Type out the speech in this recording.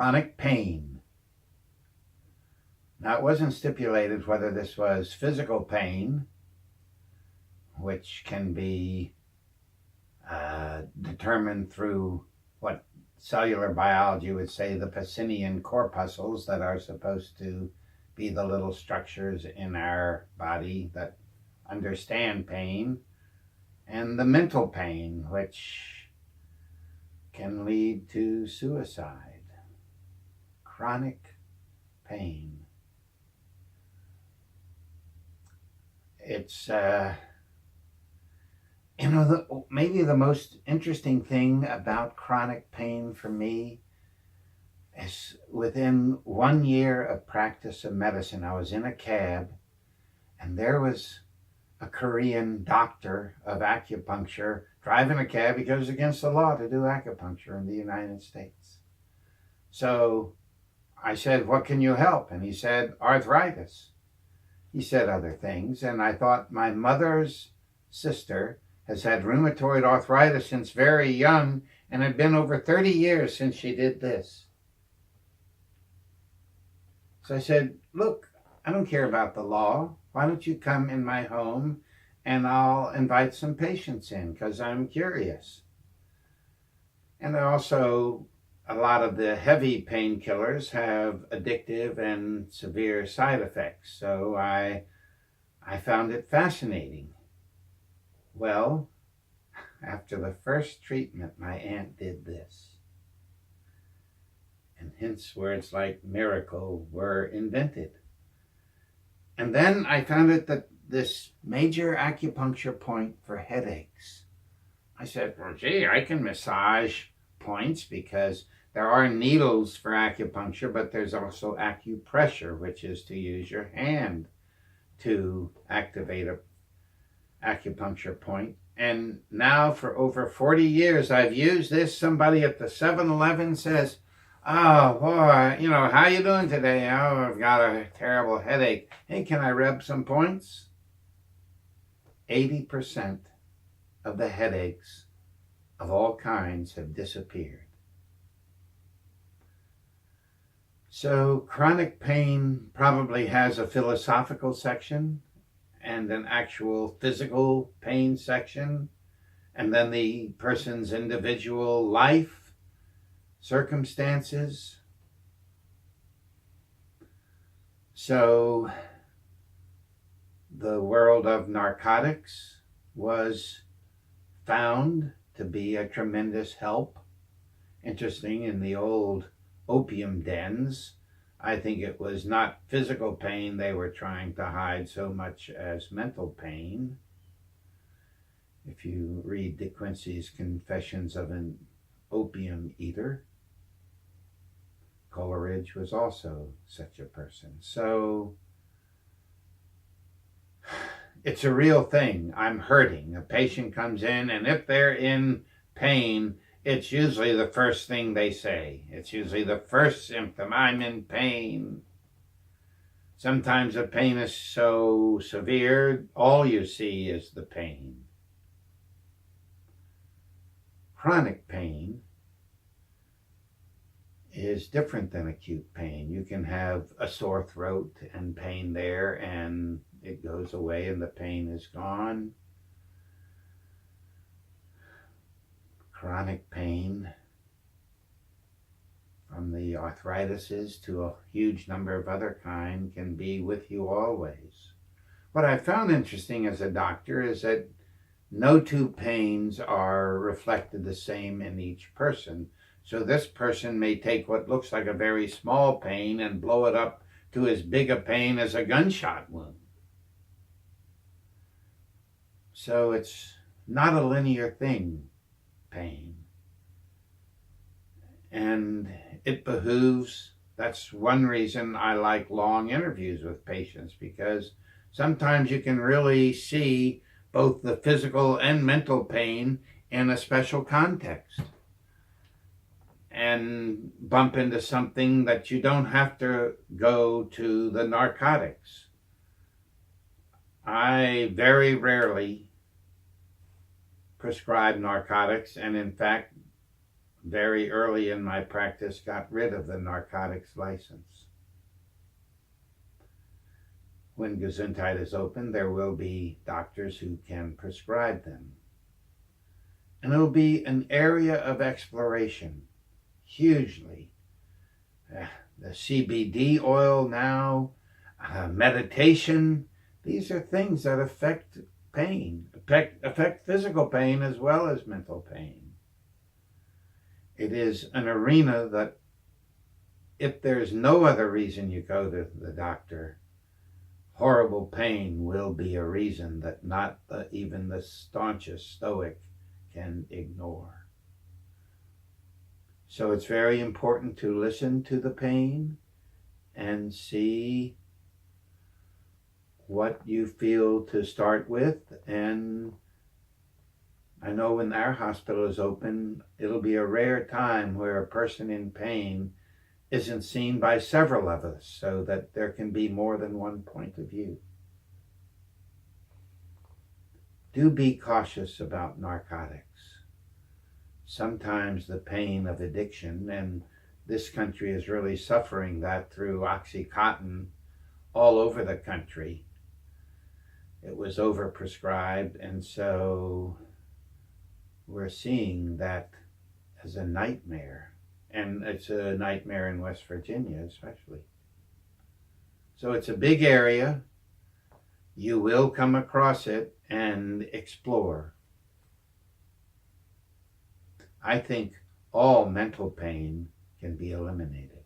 chronic pain. Now, it wasn't stipulated whether this was physical pain, which can be determined through what cellular biology would say the Pacinian corpuscles that are supposed to be the little structures in our body that understand pain, and the mental pain, which can lead to suicide. Chronic pain. It's maybe the most interesting thing about chronic pain for me is within 1 year of practice of medicine, I was in a cab and there was a Korean doctor of acupuncture driving a cab because it's against the law to do acupuncture in the United States. So I said, "What can you help?" And he said, "Arthritis." He said other things, and I thought, my mother's sister has had rheumatoid arthritis since very young, and had been over 30 years since she did this. So I said, "Look, I don't care about the law. Why don't you come in my home and I'll invite some patients in because I'm curious." And also, a lot of the heavy painkillers have addictive and severe side effects. So I found it fascinating. Well, after the first treatment, my aunt did this. And hence words like miracle were invented. And then I found it that this major acupuncture point for headaches. I said, "Well, gee, I can massage points because there are needles for acupuncture, but there's also acupressure, which is to use your hand to activate a acupuncture point." And now for over 40 years, I've used this. Somebody at the 7-Eleven says, "Oh, boy, how you doing today?" "Oh, I've got a terrible headache." "Hey, can I rub some points?" 80% of the headaches of all kinds have disappeared. So chronic pain probably has a philosophical section and an actual physical pain section, and then the person's individual life, circumstances. So the world of narcotics was found to be a tremendous help. Interesting, in the old opium dens, I think it was not physical pain they were trying to hide so much as mental pain. If you read De Quincey's Confessions of an Opium Eater, Coleridge was also such a person. So it's a real thing. I'm hurting. A patient comes in, and if they're in pain, it's usually the first thing they say. It's usually the first symptom. "I'm in pain." Sometimes the pain is so severe, all you see is the pain. Chronic pain is different than acute pain. You can have a sore throat and pain there, and it goes away and the pain is gone. Chronic pain, from the arthritises to a huge number of other kinds, can be with you always. What I found interesting as a doctor is that no two pains are reflected the same in each person. So this person may take what looks like a very small pain and blow it up to as big a pain as a gunshot wound. So it's not a linear thing, pain. And it behooves, that's one reason I like long interviews with patients, because sometimes you can really see both the physical and mental pain in a special context and bump into something that you don't have to go to the narcotics. I very rarely prescribe narcotics, and in fact, very early in my practice, got rid of the narcotics license. When Gesundheit is open, there will be doctors who can prescribe them. And it'll be an area of exploration, hugely. The CBD oil now, meditation, these are things that affect pain, affect physical pain as well as mental pain. It is an arena that, if there's no other reason you go to the doctor, horrible pain will be a reason that not even the staunchest stoic can ignore. So it's very important to listen to the pain and see what you feel to start with. And I know when our hospital is open, it'll be a rare time where a person in pain isn't seen by several of us, so that there can be more than one point of view. Do be cautious about narcotics. Sometimes the pain of addiction, and this country is really suffering that through OxyContin all over the country. It was overprescribed, and so we're seeing that as a nightmare. And it's a nightmare in West Virginia especially. So it's a big area. You will come across it and explore. I think all mental pain can be eliminated.